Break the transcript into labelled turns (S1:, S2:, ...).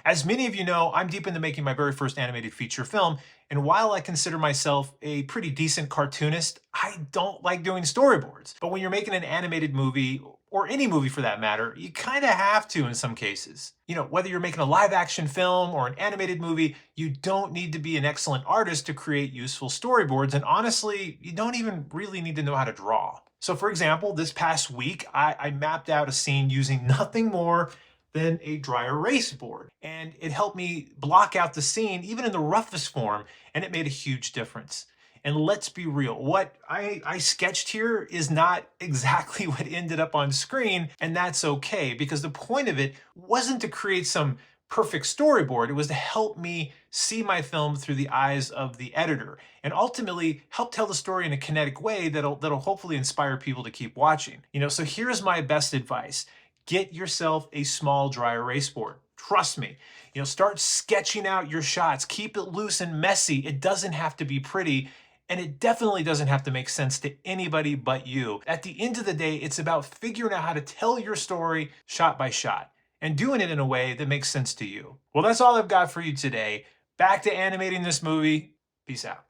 S1: As many of you know, I'm deep into making my very first animated feature film, and while I consider myself a pretty decent cartoonist, I don't like doing storyboards. But when you're making an animated movie, or any movie for that matter, you kind of have to in some cases. You know, whether you're making a live action film or an animated movie, you don't need to be an excellent artist to create useful storyboards, and honestly, you don't even really need to know how to draw. So for example, this past week, I mapped out a scene using nothing more than a dry erase board. And it helped me block out the scene, even in the roughest form, and it made a huge difference. And let's be real, what I sketched here is not exactly what ended up on screen, and that's okay, because the point of it wasn't to create some perfect storyboard. It was to help me see my film through the eyes of the editor and ultimately help tell the story in a kinetic way that'll hopefully inspire people to keep watching. So here's my best advice. Get yourself a small dry erase board. Trust me. Start sketching out your shots. Keep it loose and messy. It doesn't have to be pretty, and it definitely doesn't have to make sense to anybody but you. At the end of the day, it's about figuring out how to tell your story shot by shot and doing it in a way that makes sense to you. Well, that's all I've got for you today. Back to animating this movie. Peace out.